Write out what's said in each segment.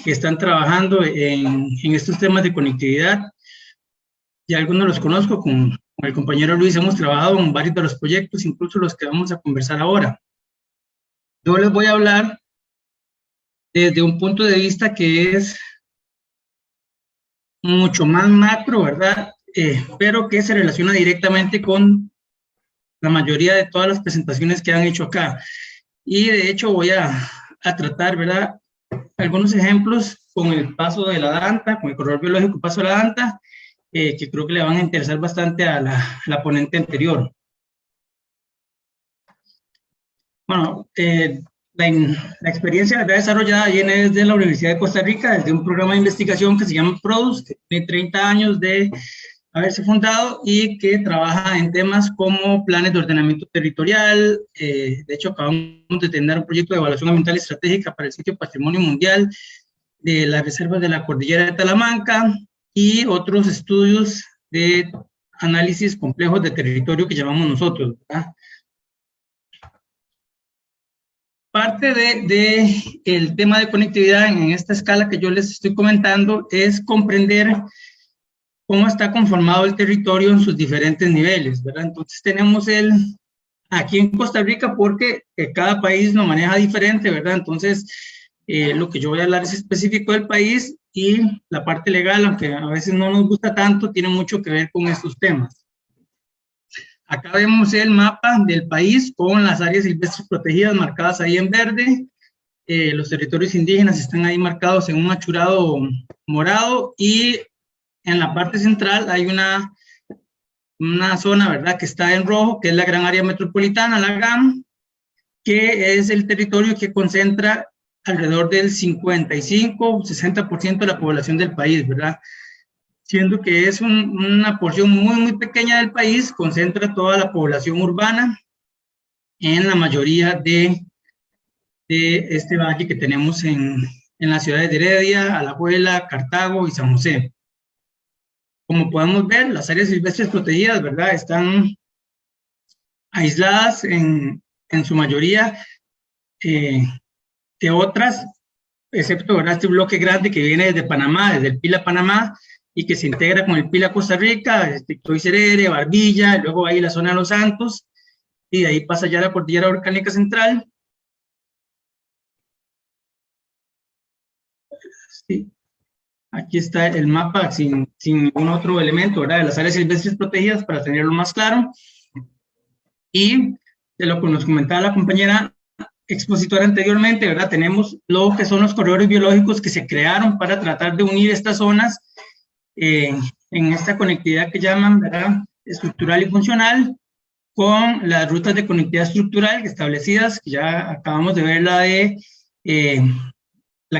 que están trabajando en estos temas de conectividad. Ya algunos los conozco, con el compañero Luis hemos trabajado en varios de los proyectos, incluso los que vamos a conversar ahora. Yo les voy a hablar desde un punto de vista que es mucho más macro, ¿verdad? Pero que se relaciona directamente con la mayoría de todas las presentaciones que han hecho acá. Y de hecho voy a tratar, ¿verdad?, algunos ejemplos con el paso de la Danta, con el corredor biológico paso de la Danta, que creo que le van a interesar bastante a la ponente anterior. Bueno, la experiencia desarrollada viene desde la Universidad de Costa Rica, desde un programa de investigación que se llama PRODUCE, que tiene 30 años de haberse fundado y que trabaja en temas como planes de ordenamiento territorial. De hecho, acabamos de tener un proyecto de evaluación ambiental estratégica para el sitio Patrimonio Mundial de las reservas de la cordillera de Talamanca y otros estudios de análisis complejos de territorio que llamamos nosotros, ¿verdad? Parte el tema de conectividad en esta escala que yo les estoy comentando es comprender cómo está conformado el territorio en sus diferentes niveles, ¿verdad? Entonces tenemos aquí en Costa Rica, porque cada país lo maneja diferente, ¿verdad? Entonces, lo que yo voy a hablar es específico del país, y la parte legal, aunque a veces no nos gusta tanto, tiene mucho que ver con estos temas. Acá vemos el mapa del país con las áreas silvestres protegidas marcadas ahí en verde. Los territorios indígenas están ahí marcados en un achurado morado, y en la parte central hay una zona, ¿verdad?, que está en rojo, que es la gran área metropolitana, la GAM, que es el territorio que concentra alrededor del 55-60% de la población del país, ¿verdad? Siendo que es una porción muy, muy pequeña del país, concentra toda la población urbana en la mayoría de este valle que tenemos en las ciudades de Heredia, Alajuela, Cartago y San José. Como podemos ver, las áreas silvestres protegidas, ¿verdad?, están aisladas en su mayoría de otras, excepto, ¿verdad?, este bloque grande que viene desde Panamá, desde el Pila Panamá, y que se integra con el Pila Costa Rica, Toiserere, Barbilla, luego ahí la zona de Los Santos, y de ahí pasa ya la cordillera volcánica central. Sí. Aquí está el mapa sin ningún otro elemento, ¿verdad?, de las áreas silvestres protegidas, para tenerlo más claro. Y de lo que nos comentaba la compañera expositora anteriormente, ¿verdad?, tenemos lo que son los corredores biológicos que se crearon para tratar de unir estas zonas en esta conectividad que llaman, ¿verdad?, estructural y funcional, con las rutas de conectividad estructural establecidas, que ya acabamos de ver la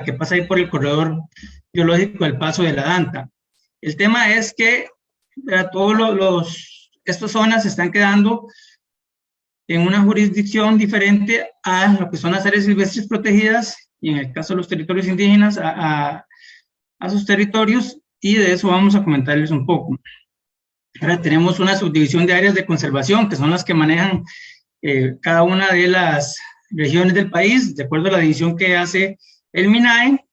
que pasa ahí por el corredor biológico del paso de la Danta. El tema es que, ¿verdad?, estas zonas se están quedando en una jurisdicción diferente a lo que son las áreas silvestres protegidas, y en el caso de los territorios indígenas, a sus territorios, y de eso vamos a comentarles un poco. Ahora tenemos una subdivisión de áreas de conservación, que son las que manejan cada una de las regiones del país, de acuerdo a la división que hace el MINAE.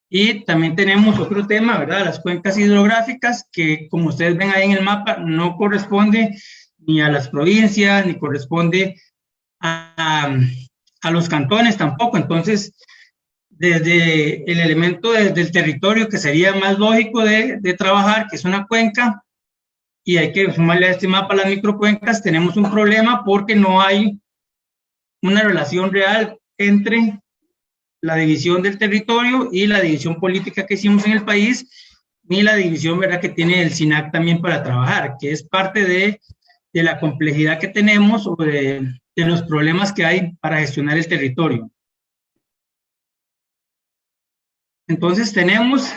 Y también tenemos otro tema, ¿verdad?, las cuencas hidrográficas, que como ustedes ven ahí en el mapa, no corresponde ni a las provincias, ni corresponde a los cantones tampoco. Entonces, desde el elemento del territorio que sería más lógico de trabajar, que es una cuenca, y hay que sumarle a este mapa las microcuencas, tenemos un problema porque no hay una relación real entre la división del territorio y la división política que hicimos en el país, ni la división, ¿verdad?, que tiene el SINAC también para trabajar, que es parte de la complejidad que tenemos, o de los problemas que hay para gestionar el territorio. Entonces tenemos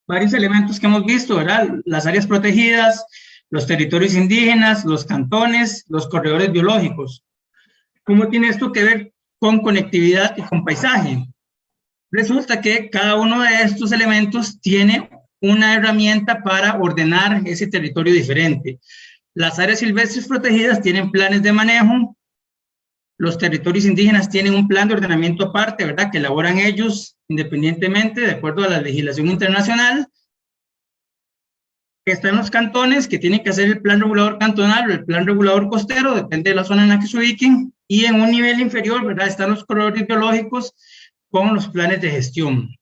varios elementos que hemos visto, ¿verdad?, las áreas protegidas, los territorios indígenas, los cantones, los corredores biológicos. ¿Cómo tiene esto que ver con conectividad y con paisaje? Resulta que cada uno de estos elementos tiene una herramienta para ordenar ese territorio diferente. Las áreas silvestres protegidas tienen planes de manejo Los territorios indígenas tienen un plan de ordenamiento aparte, ¿verdad?, que elaboran ellos independientemente, de acuerdo a la legislación internacional. Están los cantones, que tienen que hacer el plan regulador cantonal o el plan regulador costero, depende de la zona en la que se ubiquen. Y en un nivel inferior, ¿verdad?, están los corredores biológicos con los planes de gestión.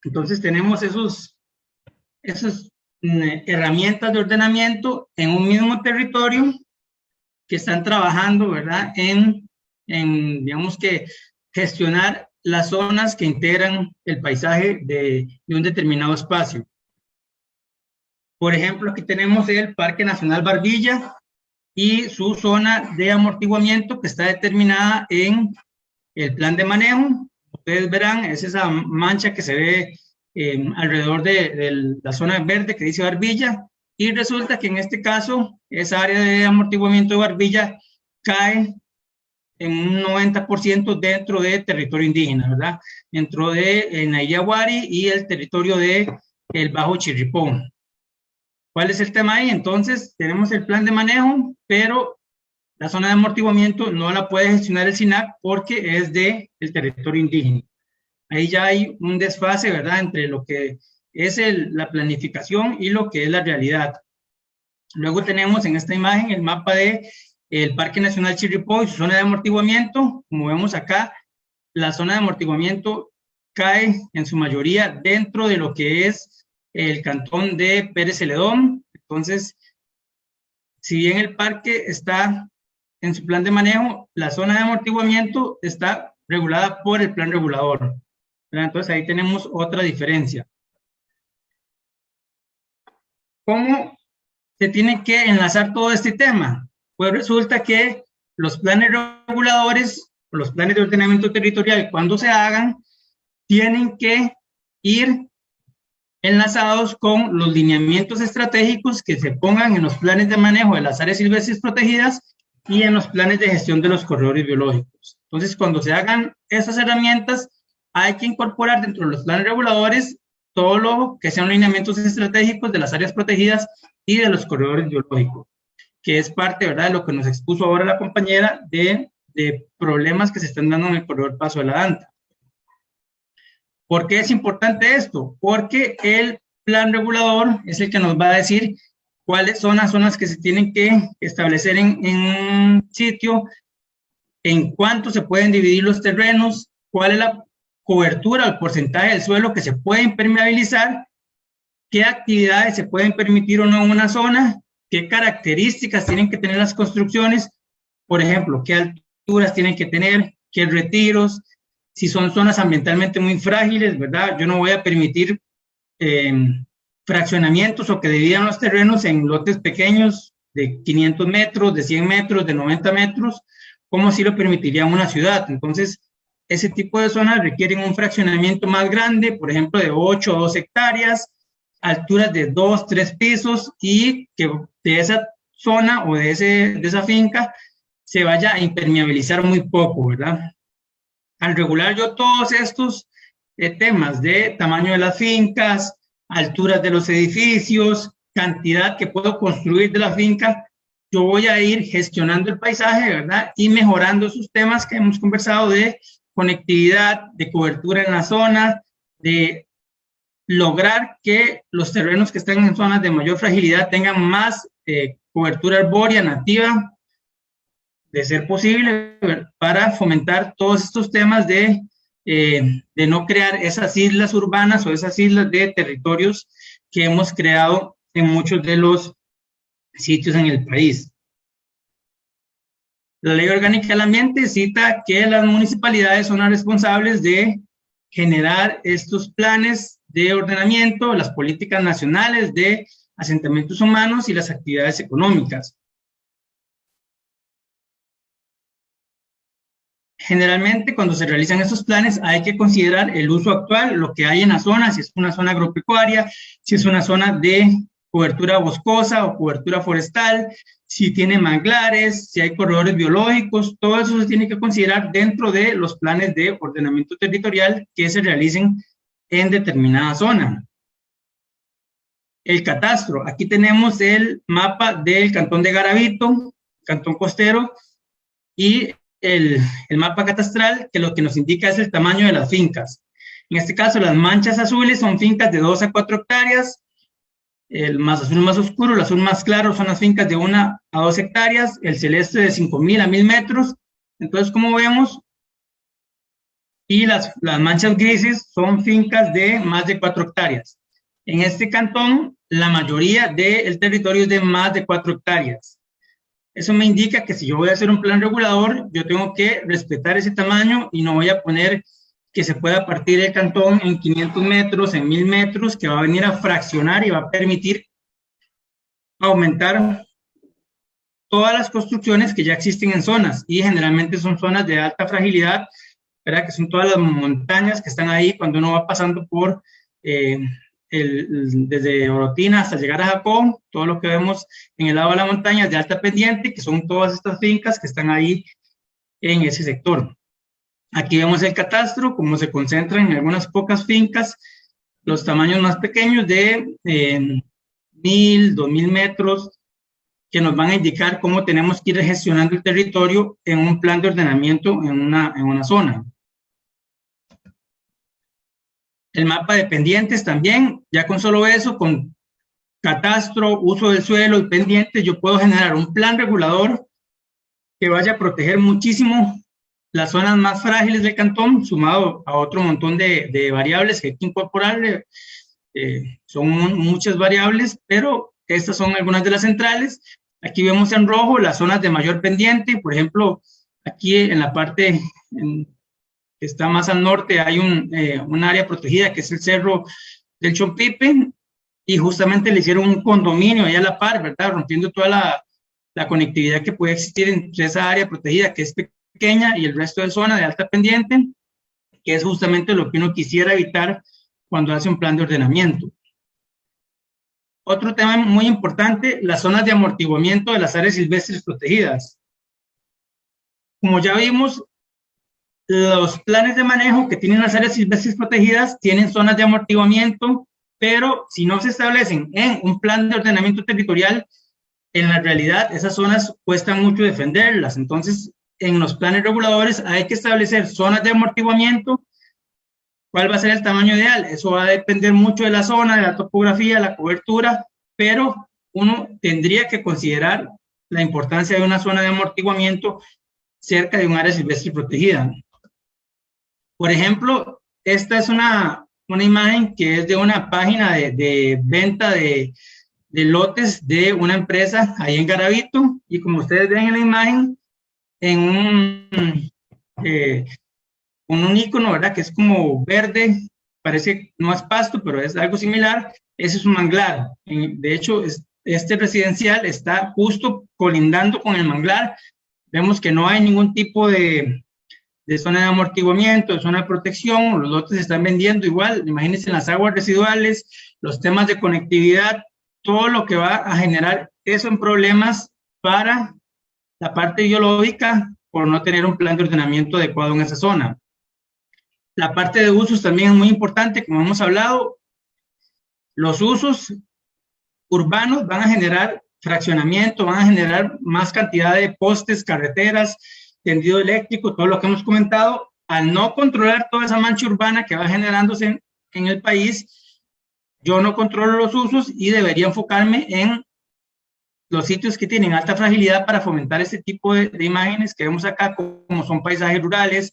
Entonces tenemos esas herramientas de ordenamiento en un mismo territorio que están trabajando, ¿verdad?, en digamos que, gestionar las zonas que integran el paisaje de un determinado espacio. Por ejemplo, aquí tenemos el Parque Nacional Barbilla y su zona de amortiguamiento, que está determinada en el plan de manejo. Ustedes verán, es esa mancha que se ve alrededor de la zona verde que dice Barbilla, y resulta que en este caso esa área de amortiguamiento de Barbilla cae en un 90% dentro de territorio indígena, ¿verdad? Dentro de Nayaguari y el territorio de el Bajo Chirripó. ¿Cuál es el tema ahí? Entonces, tenemos el plan de manejo, pero la zona de amortiguamiento no la puede gestionar el SINAC porque es del territorio indígena. Ahí ya hay un desfase, ¿verdad?, entre lo que es la planificación y lo que es la realidad. Luego tenemos en esta imagen el mapa de el Parque Nacional Chirripó y su zona de amortiguamiento. Como vemos acá, la zona de amortiguamiento cae en su mayoría dentro de lo que es el cantón de Pérez Celedón. Entonces, si bien el parque está en su plan de manejo, la zona de amortiguamiento está regulada por el plan regulador. Entonces, ahí tenemos otra diferencia. ¿Cómo se tiene que enlazar todo este tema? Pues resulta que los planes reguladores, los planes de ordenamiento territorial, cuando se hagan, tienen que ir enlazados con los lineamientos estratégicos que se pongan en los planes de manejo de las áreas silvestres protegidas y en los planes de gestión de los corredores biológicos. Entonces, cuando se hagan esas herramientas, hay que incorporar dentro de los planes reguladores todo lo que sean lineamientos estratégicos de las áreas protegidas y de los corredores biológicos, que es parte, ¿verdad?, de lo que nos expuso ahora la compañera de problemas que se están dando en el corredor Paso de la Danta. ¿Por qué es importante esto? Porque el plan regulador es el que nos va a decir cuáles son las zonas que se tienen que establecer en un sitio, en cuánto se pueden dividir los terrenos, cuál es la cobertura, el porcentaje del suelo que se puede impermeabilizar, qué actividades se pueden permitir o no en una zona, qué características tienen que tener las construcciones, por ejemplo, qué alturas tienen que tener, qué retiros, si son zonas ambientalmente muy frágiles, ¿verdad? Yo no voy a permitir fraccionamientos o que dividan los terrenos en lotes pequeños de 500 metros, de 100 metros, de 90 metros, como si lo permitiría una ciudad. Entonces, ese tipo de zonas requieren un fraccionamiento más grande, por ejemplo, de 8 o 2 hectáreas, alturas de 2, 3 pisos, y que de esa zona o de esa finca se vaya a impermeabilizar muy poco, ¿verdad? Al regular yo todos estos temas de tamaño de las fincas, alturas de los edificios, cantidad que puedo construir de la finca, yo voy a ir gestionando el paisaje, ¿verdad?, y mejorando esos temas que hemos conversado de conectividad, de cobertura en la zona, de lograr que los terrenos que están en zonas de mayor fragilidad tengan más cobertura arbórea nativa, de ser posible, para fomentar todos estos temas de no crear esas islas urbanas o esas islas de territorios que hemos creado en muchos de los sitios en el país. La Ley Orgánica del Ambiente cita que las municipalidades son las responsables de generar estos planes de ordenamiento, las políticas nacionales de asentamientos humanos y las actividades económicas. Generalmente, cuando se realizan estos planes, hay que considerar el uso actual, lo que hay en la zona, si es una zona agropecuaria, si es una zona de cobertura boscosa o cobertura forestal, si tiene manglares, si hay corredores biológicos, todo eso se tiene que considerar dentro de los planes de ordenamiento territorial que se realicen en determinada zona. El catastro, aquí tenemos el mapa del cantón de Garavito, cantón costero, y el mapa catastral, que lo que nos indica es el tamaño de las fincas. En este caso, las manchas azules son fincas de 2 a 4 hectáreas, el más azul más oscuro, el azul más claro son las fincas de 1 a 2 hectáreas, el celeste de 5.000 a 1.000 metros. Entonces, como vemos, y las manchas grises son fincas de más de 4 hectáreas. En este cantón, la mayoría del territorio es de más de 4 hectáreas. Eso me indica que si yo voy a hacer un plan regulador, yo tengo que respetar ese tamaño y no voy a poner que se pueda partir el cantón en 500 metros, en 1.000 metros, que va a venir a fraccionar y va a permitir aumentar todas las construcciones que ya existen en zonas, y generalmente son zonas de alta fragilidad, ¿verdad? Que son todas las montañas que están ahí cuando uno va pasando por desde Orotina hasta llegar a Japón, todo lo que vemos en el lado de la montaña de alta pendiente, que son todas estas fincas que están ahí en ese sector. Aquí vemos el catastro, cómo se concentra en algunas pocas fincas, los tamaños más pequeños de 1.000, 2.000 metros, que nos van a indicar cómo tenemos que ir gestionando el territorio en un plan de ordenamiento en una zona. El mapa de pendientes también, ya con solo eso, con catastro, uso del suelo y pendientes, yo puedo generar un plan regulador que vaya a proteger muchísimo las zonas más frágiles del cantón, sumado a otro montón de variables que hay que incorporar. Son muchas variables, pero estas son algunas de las centrales. Aquí vemos en rojo las zonas de mayor pendiente, por ejemplo, aquí en la parte que está más al norte hay un área protegida que es el Cerro del Chompipe, y justamente le hicieron un condominio ahí a la par, ¿verdad? Rompiendo toda la conectividad que puede existir entre esa área protegida que es pequeña y el resto de zona de alta pendiente, que es justamente lo que uno quisiera evitar cuando hace un plan de ordenamiento. Otro tema muy importante, las zonas de amortiguamiento de las áreas silvestres protegidas. Como ya vimos, los planes de manejo que tienen las áreas silvestres protegidas tienen zonas de amortiguamiento, pero si no se establecen en un plan de ordenamiento territorial, en la realidad esas zonas cuestan mucho defenderlas. Entonces, en los planes reguladores hay que establecer zonas de amortiguamiento. ¿Cuál va a ser el tamaño ideal? Eso va a depender mucho de la zona, de la topografía, de la cobertura, pero uno tendría que considerar la importancia de una zona de amortiguamiento cerca de un área silvestre protegida. Por ejemplo, esta es una imagen que es de una página de venta de lotes de una empresa ahí en Garavito, y como ustedes ven en la imagen, en un icono, ¿verdad? Que es como verde, parece no es pasto, pero es algo similar. Ese es un manglar. De hecho, este residencial está justo colindando con el manglar. Vemos que no hay ningún tipo de zona de amortiguamiento, de zona de protección. Los lotes se están vendiendo igual. Imagínense las aguas residuales, los temas de conectividad, todo lo que va a generar eso en problemas para la parte biológica por no tener un plan de ordenamiento adecuado en esa zona. La parte de usos también es muy importante, como hemos hablado. Los usos urbanos van a generar fraccionamiento, van a generar más cantidad de postes, carreteras, tendido eléctrico, todo lo que hemos comentado. Al no controlar toda esa mancha urbana que va generándose en el país, yo no controlo los usos y debería enfocarme en los sitios que tienen alta fragilidad para fomentar este tipo de imágenes que vemos acá, como son paisajes rurales,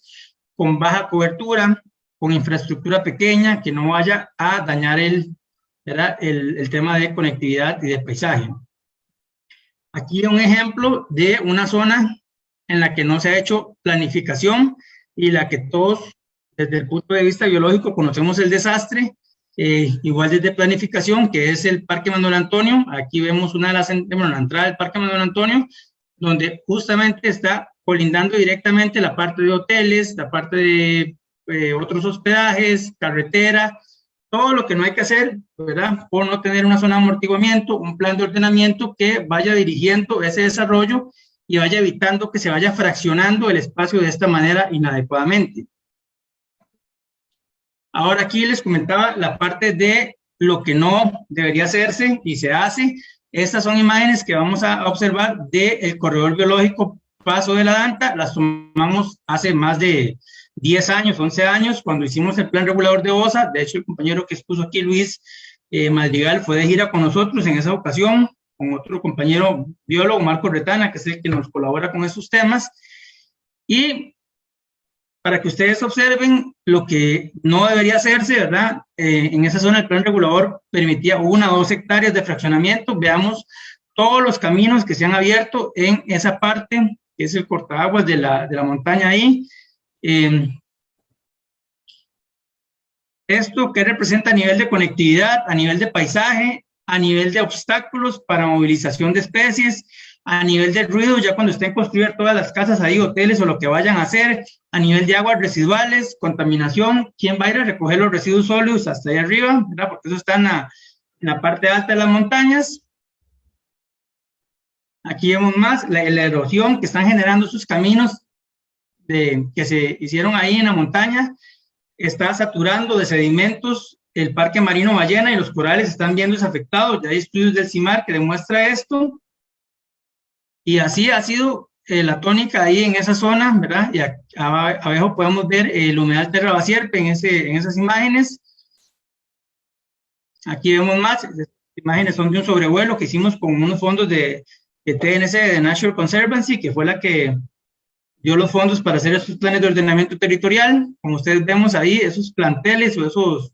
con baja cobertura, con infraestructura pequeña, que no vaya a dañar el tema de conectividad y de paisaje. Aquí un ejemplo de una zona en la que no se ha hecho planificación y la que todos, desde el punto de vista biológico, conocemos el desastre, igual desde planificación, que es el Parque Manuel Antonio. Aquí vemos la entrada del Parque Manuel Antonio, donde justamente está colindando directamente la parte de hoteles, la parte de otros hospedajes, carretera, todo lo que no hay que hacer, ¿verdad? Por no tener una zona de amortiguamiento, un plan de ordenamiento que vaya dirigiendo ese desarrollo y vaya evitando que se vaya fraccionando el espacio de esta manera inadecuadamente. Ahora aquí les comentaba la parte de lo que no debería hacerse y se hace. Estas son imágenes que vamos a observar del corredor biológico paso de la Danta las tomamos hace más de 10 años, 11 años, cuando hicimos el plan regulador de OSA. De hecho, el compañero que expuso aquí, Luis Madrigal, fue de gira con nosotros en esa ocasión, con otro compañero biólogo, Marco Retana, que es el que nos colabora con estos temas. Y para que ustedes observen lo que no debería hacerse, ¿verdad? En esa zona el plan regulador permitía 1 o 2 hectáreas de fraccionamiento. Veamos todos los caminos que se han abierto en esa parte, que es el cortaaguas de la montaña ahí. Esto que representa a nivel de conectividad, a nivel de paisaje, a nivel de obstáculos para movilización de especies, a nivel de ruido, ya cuando estén construidas todas las casas ahí, hoteles o lo que vayan a hacer, a nivel de aguas residuales, contaminación, ¿quién va a ir a recoger los residuos sólidos hasta allá arriba? ¿Verdad? Porque eso está en la parte alta de las montañas. Aquí vemos más la erosión que están generando esos caminos que se hicieron ahí en la montaña. Está saturando de sedimentos el Parque Marino Ballena y los corales están viéndose afectados. Ya hay estudios del CIMAR que demuestra esto. Y así ha sido la tónica ahí en esa zona, ¿verdad? Y abajo podemos ver el humedal Terra Basierpe en esas imágenes. Aquí vemos más. Las imágenes son de un sobrevuelo que hicimos con unos fondos de TNC, de National Conservancy, que fue la que dio los fondos para hacer esos planes de ordenamiento territorial. Como ustedes vemos ahí, esos planteles o esos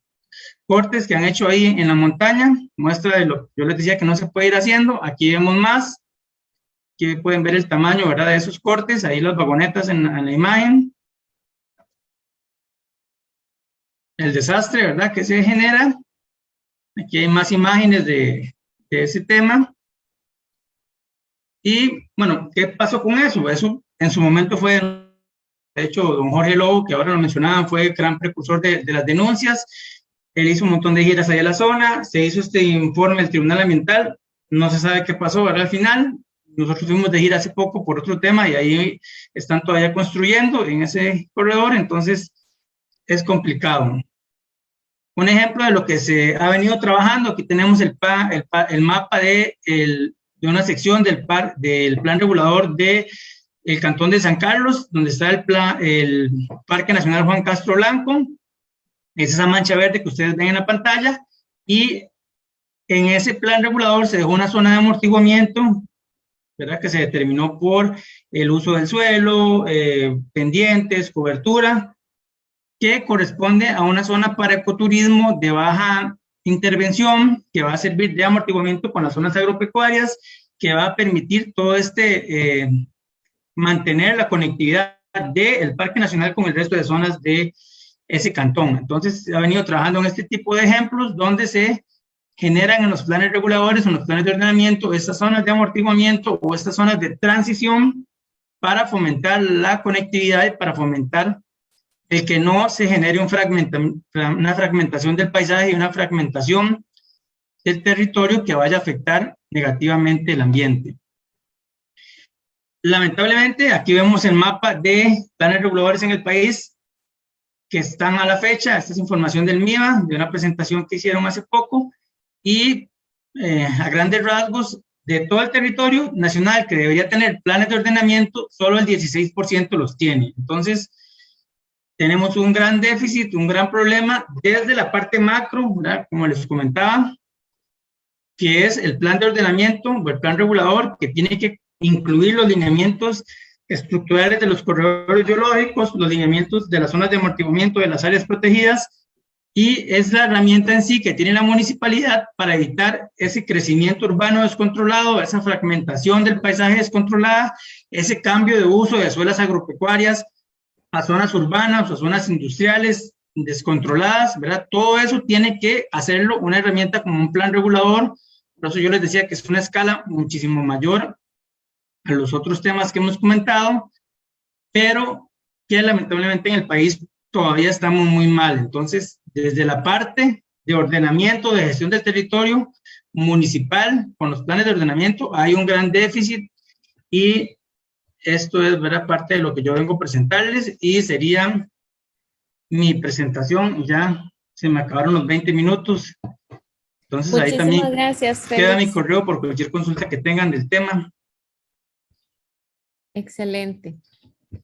cortes que han hecho ahí en la montaña, muestra de lo que yo les decía que no se puede ir haciendo. Aquí vemos más. Aquí pueden ver el tamaño, ¿verdad?, de esos cortes, ahí las vagonetas en la imagen. El desastre, ¿verdad?, que se genera. Aquí hay más imágenes de ese tema. Y, bueno, ¿qué pasó con eso? Eso en su momento fue, de hecho, don Jorge Lobo, que ahora lo mencionaban, fue gran precursor de las denuncias. Él hizo un montón de giras allá a la zona, se hizo este informe del Tribunal Ambiental, no se sabe qué pasó, ¿verdad?, al final. Nosotros fuimos de gira hace poco por otro tema y ahí están todavía construyendo en ese corredor, entonces es complicado. Un ejemplo de lo que se ha venido trabajando, aquí tenemos el mapa de una sección del plan regulador del Cantón de San Carlos, donde está el Parque Nacional Juan Castro Blanco. Es esa mancha verde que ustedes ven en la pantalla, y en ese plan regulador se dejó una zona de amortiguamiento, ¿verdad?, que se determinó por el uso del suelo, pendientes, cobertura, que corresponde a una zona para ecoturismo de baja intervención, que va a servir de amortiguamiento con las zonas agropecuarias, que va a permitir todo mantener la conectividad del Parque Nacional con el resto de zonas de ese cantón. Entonces, se ha venido trabajando en este tipo de ejemplos donde se generan en los planes reguladores o en los planes de ordenamiento estas zonas de amortiguamiento o estas zonas de transición para fomentar la conectividad y para fomentar el que no se genere una fragmentación del paisaje y una fragmentación del territorio que vaya a afectar negativamente el ambiente. Lamentablemente, aquí vemos el mapa de planes reguladores en el país que están a la fecha. Esta es información del MIBA, de una presentación que hicieron hace poco, y a grandes rasgos, de todo el territorio nacional que debería tener planes de ordenamiento, solo el 16% los tiene. Entonces, tenemos un gran déficit, un gran problema desde la parte macro, ¿verdad?, como les comentaba, que es el plan de ordenamiento o el plan regulador, que tiene que incluir los lineamientos estructurales de los corredores biológicos, los lineamientos de las zonas de amortiguamiento de las áreas protegidas, y es la herramienta en sí que tiene la municipalidad para evitar ese crecimiento urbano descontrolado, esa fragmentación del paisaje descontrolada, ese cambio de uso de suelas agropecuarias a zonas urbanas o a zonas industriales descontroladas, ¿verdad? Todo eso tiene que hacerlo una herramienta como un plan regulador. Por eso yo les decía que es una escala muchísimo mayor a los otros temas que hemos comentado, pero que lamentablemente en el país todavía estamos muy mal. Entonces, desde la parte de ordenamiento, de gestión del territorio municipal, con los planes de ordenamiento, hay un gran déficit, y esto es, ¿verdad?, parte de lo que yo vengo a presentarles, y sería mi presentación. Ya se me acabaron los 20 minutos. Entonces, ahí también gracias, queda mi correo por cualquier consulta que tengan del tema. Excelente.